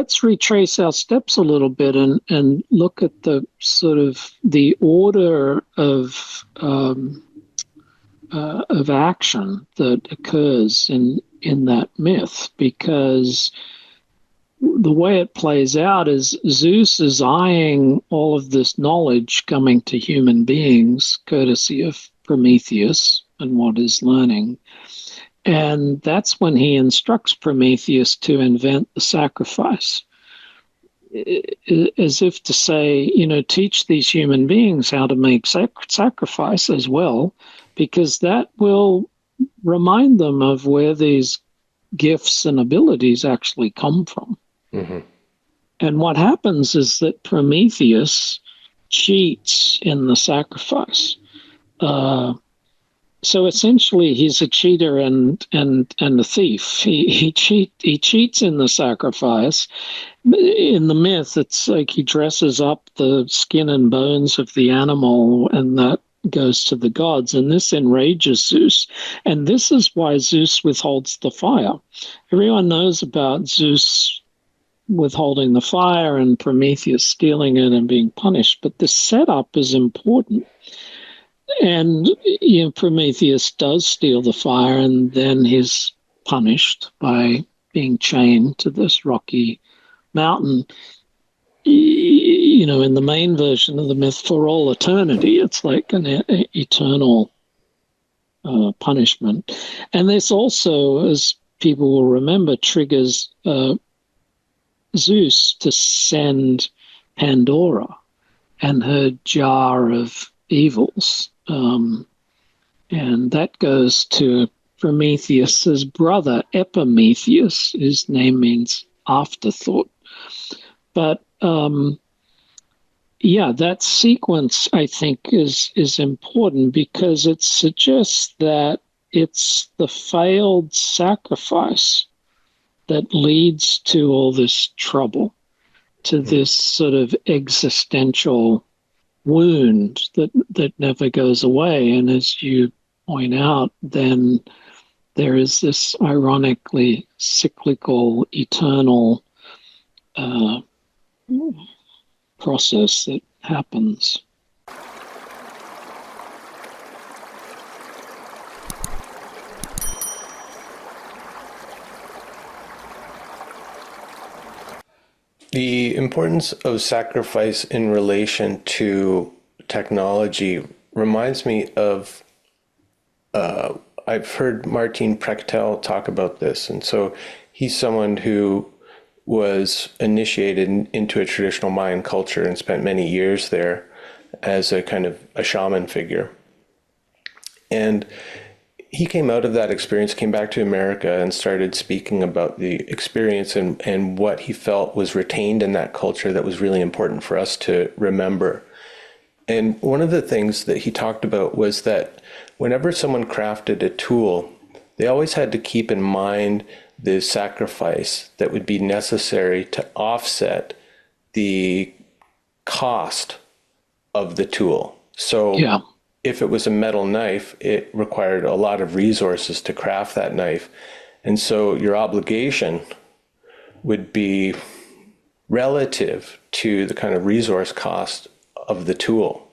Let's retrace our steps a little bit and look at the sort of the order of action that occurs in that myth, because the way it plays out is Zeus is eyeing all of this knowledge coming to human beings, courtesy of Prometheus and what is learning. And that's when he instructs Prometheus to invent the sacrifice, as if to say, teach these human beings how to make sacrifice as well, because that will remind them of where these gifts and abilities actually come from. Mm-hmm. And what happens is that Prometheus cheats in the sacrifice. So essentially, he's a cheater and a thief. He cheats in the sacrifice. In the myth, it's like he dresses up the skin and bones of the animal, and that goes to the gods. And this enrages Zeus. And this is why Zeus withholds the fire. Everyone knows about Zeus withholding the fire and Prometheus stealing it and being punished, but the setup is important. And Prometheus does steal the fire, and then he's punished by being chained to this rocky mountain. In the main version of the myth, for all eternity, it's like an eternal punishment. And this also, as people will remember, triggers Zeus to send Pandora and her jar of evils. And that goes to Prometheus's brother, Epimetheus. His name means afterthought. But that sequence, I think, is important because it suggests that it's the failed sacrifice that leads to all this trouble, to this sort of existential wound that never goes away. And as you point out, then there is this ironically cyclical, eternal process that happens. The importance of sacrifice in relation to technology reminds me of, I've heard Martin Prechtel talk about this. And so he's someone who was initiated into a traditional Mayan culture and spent many years there as a kind of a shaman figure. And he came out of that experience, came back to America, and started speaking about the experience and what he felt was retained in that culture that was really important for us to remember. And one of the things that he talked about was that whenever someone crafted a tool, they always had to keep in mind the sacrifice that would be necessary to offset the cost of the tool. So if it was a metal knife, it required a lot of resources to craft that knife. And so your obligation would be relative to the kind of resource cost of the tool.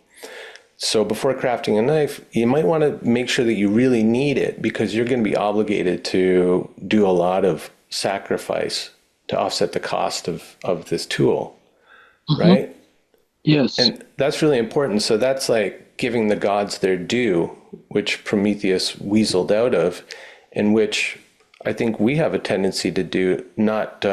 So before crafting a knife, you might want to make sure that you really need it, because you're going to be obligated to do a lot of sacrifice to offset the cost of this tool, right? Yes. And that's really important. So that's like giving the gods their due, which Prometheus weaseled out of, and which I think we have a tendency to do, not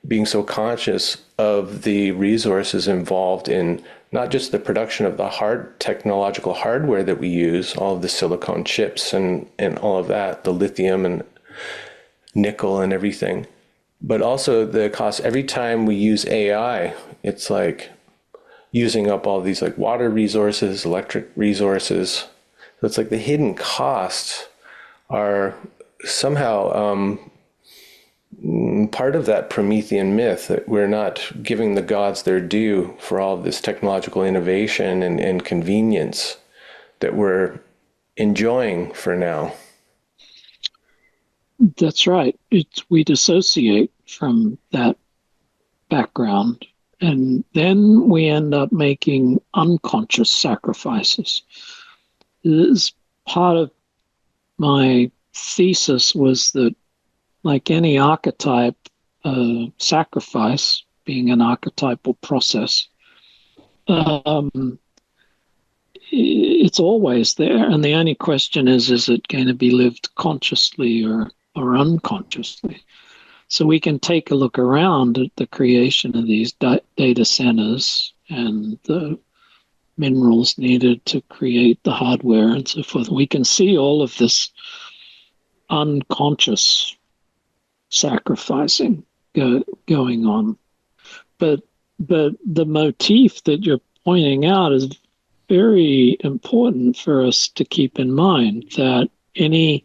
being so conscious of the resources involved in not just the production of the hard technological hardware that we use, all of the silicon chips and all of that, the lithium and nickel and everything, but also the cost. Every time we use AI, it's like using up all these like water resources, electric resources. So it's like the hidden costs are somehow part of that Promethean myth, that we're not giving the gods their due for all of this technological innovation and convenience that we're enjoying for now. That's right. We dissociate from that background. And then we end up making unconscious sacrifices. This part of my thesis was that, like any archetype, sacrifice being an archetypal process, um, it's always there. And the only question is it going to be lived consciously or unconsciously? So we can take a look around at the creation of these data centers and the minerals needed to create the hardware and so forth. We can see all of this unconscious sacrificing going on. But the motif that you're pointing out is very important for us to keep in mind, that any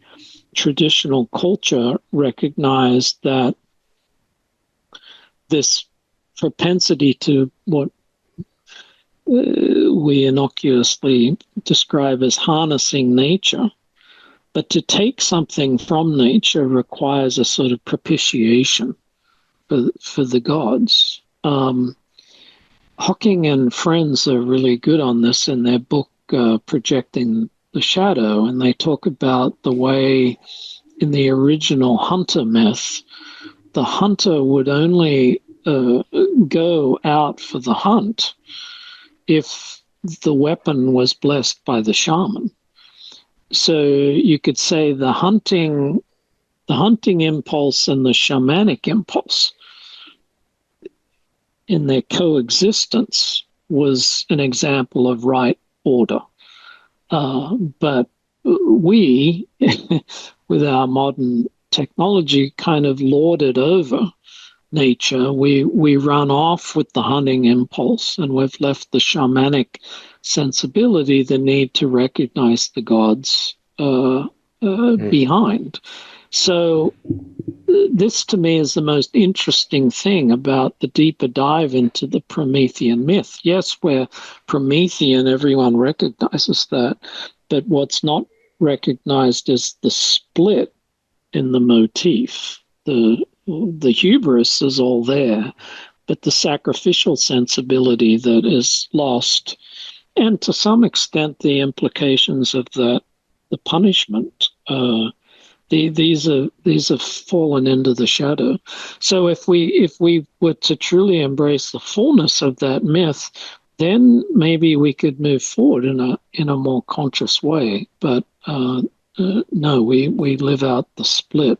traditional culture recognized that this propensity to what we innocuously describe as harnessing nature, but to take something from nature requires a sort of propitiation for the gods. Hocking and friends are really good on this in their book, Projecting the Shadow, and they talk about the way in the original hunter myth, the hunter would only go out for the hunt if the weapon was blessed by the shaman. So you could say the hunting impulse and the shamanic impulse in their coexistence was an example of right order. But we, with our modern technology, kind of lorded over nature. We run off with the hunting impulse, and we've left the shamanic sensibility, the need to recognize the gods, behind. So this to me is the most interesting thing about the deeper dive into the Promethean myth. Yes, we're Promethean, everyone recognizes that, but what's not recognized is the split in the motif. The hubris is all there, but the sacrificial sensibility that is lost, and to some extent the implications of the punishment, these have fallen into the shadow. So if we were to truly embrace the fullness of that myth, then maybe we could move forward in a more conscious way. But no, we live out the split.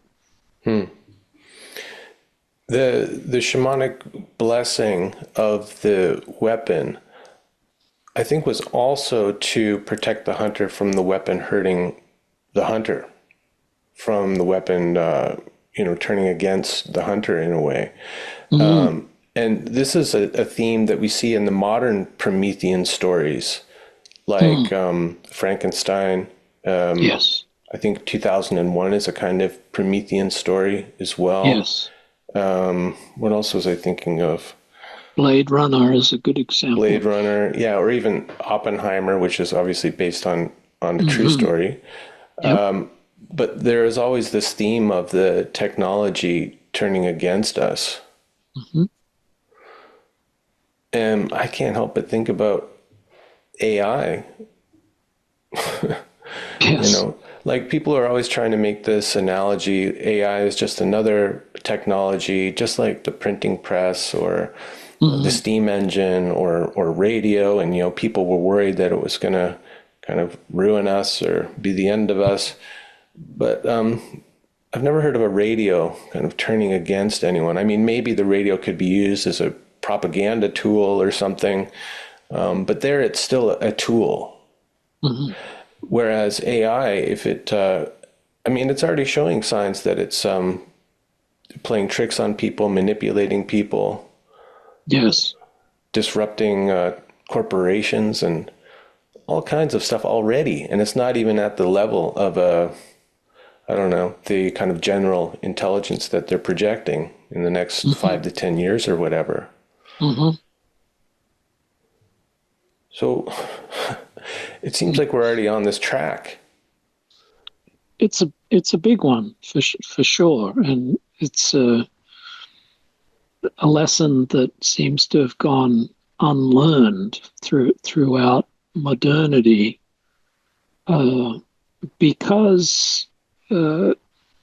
The shamanic blessing of the weapon, I think, was also to protect the hunter from the weapon hurting the hunter, from the weapon, turning against the hunter in a way. Mm-hmm. And this is a theme that we see in the modern Promethean stories, like Frankenstein. Yes. I think 2001 is a kind of Promethean story as well. Yes. What else was I thinking of? Blade Runner is a good example. Blade Runner, yeah, or even Oppenheimer, which is obviously based on a true story. Yep. But there is always this theme of the technology turning against us. Mm-hmm. And I can't help but think about AI. Yes. Like people are always trying to make this analogy. AI is just another technology, just like the printing press or the steam engine or radio. And, people were worried that it was going to kind of ruin us or be the end of us. But I've never heard of a radio kind of turning against anyone. I mean, maybe the radio could be used as a propaganda tool or something, but there it's still a tool. Mm-hmm. Whereas AI, if it's already showing signs that it's playing tricks on people, manipulating people. Yes. Disrupting corporations and all kinds of stuff already. And it's not even at the level of the kind of general intelligence that they're projecting in the next 5 to 10 years or whatever. Mm-hmm. So it seems like we're already on this track. It's a big one for sure, and it's a lesson that seems to have gone unlearned throughout modernity, uh, because uh,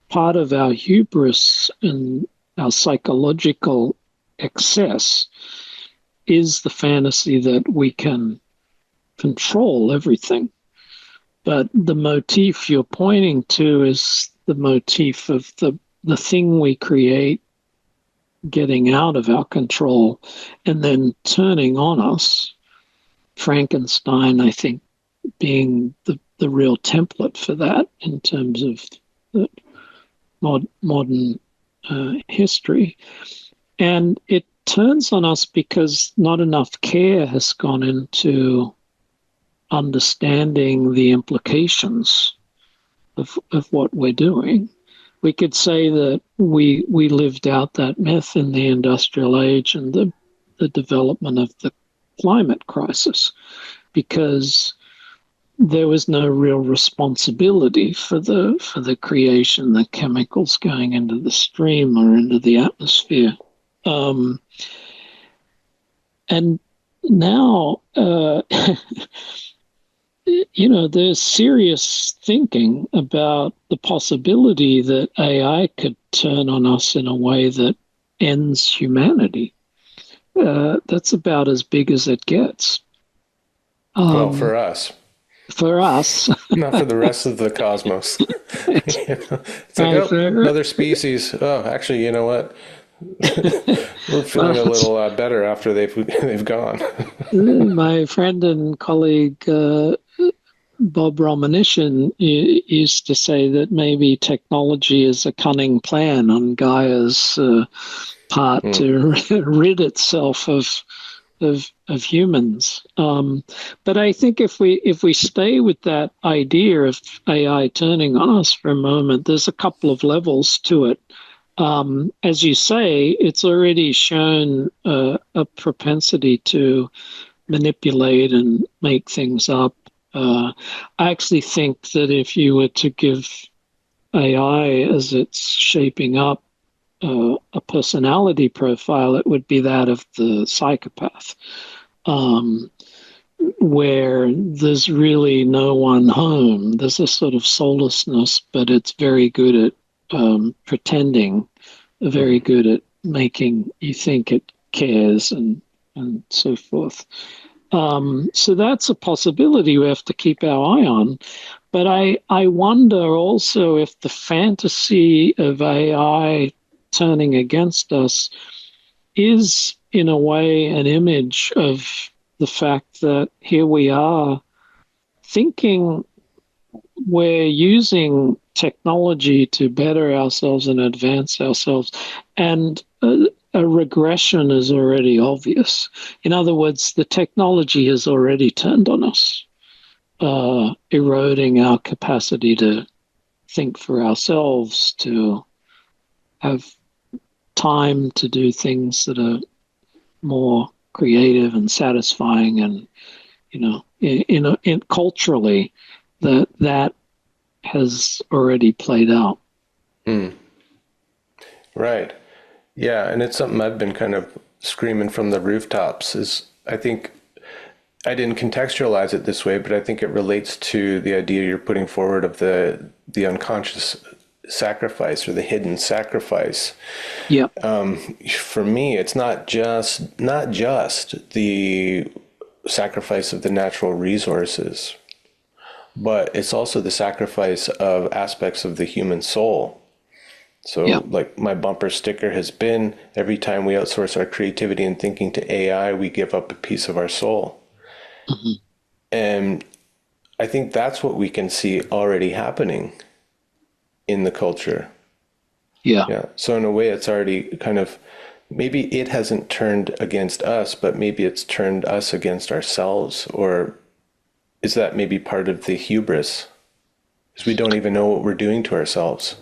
part of our hubris and our psychological excess is the fantasy that we can control everything. But the motif you're pointing to is the motif of the thing we create getting out of our control and then turning on us. Frankenstein, I think, being the real template for that in terms of the modern history. And it turns on us because not enough care has gone into understanding the implications of what we're doing. We could say that we lived out that myth in the industrial age and the development of the climate crisis, because there was no real responsibility for the creation, the chemicals going into the stream or into the atmosphere. And now, there's serious thinking about the possibility that AI could turn on us in a way that ends humanity. That's about as big as it gets. Well, for us. For us. Not for the rest of the cosmos. It's like, oh, another species. Oh, actually, you know what? We're feeling a little better after they've gone. My friend and colleague Bob Romanishin used to say that maybe technology is a cunning plan on Gaia's part to rid itself of humans. But I think if we stay with that idea of AI turning on us for a moment, there's a couple of levels to it. As you say, it's already shown a propensity to manipulate and make things up. I actually think that if you were to give AI, as it's shaping up, a personality profile, it would be that of the psychopath, where there's really no one home. There's a sort of soullessness, but it's very good at pretending, very good at making you think it cares and so forth. So that's a possibility we have to keep our eye on. But I wonder also if the fantasy of AI turning against us is, in a way, an image of the fact that here we are thinking we're using technology to better ourselves and advance ourselves, and a regression is already obvious. In other words, the technology has already turned on us, eroding our capacity to think for ourselves, to have time to do things that are more creative and satisfying, and in culturally, that has already played out. Right. Yeah, and it's something I've been kind of screaming from the rooftops. Is I think I didn't contextualize it this way, but I think it relates to the idea you're putting forward of the unconscious sacrifice or the hidden sacrifice. Yeah. For me, it's not just the sacrifice of the natural resources, but it's also the sacrifice of aspects of the human soul. So like my bumper sticker has been, every time we outsource our creativity and thinking to AI, we give up a piece of our soul. Mm-hmm. And I think that's what we can see already happening in the culture. Yeah. So in a way, it's already kind of, maybe it hasn't turned against us, but maybe it's turned us against ourselves. Or is that maybe part of the hubris? Because we don't even know what we're doing to ourselves.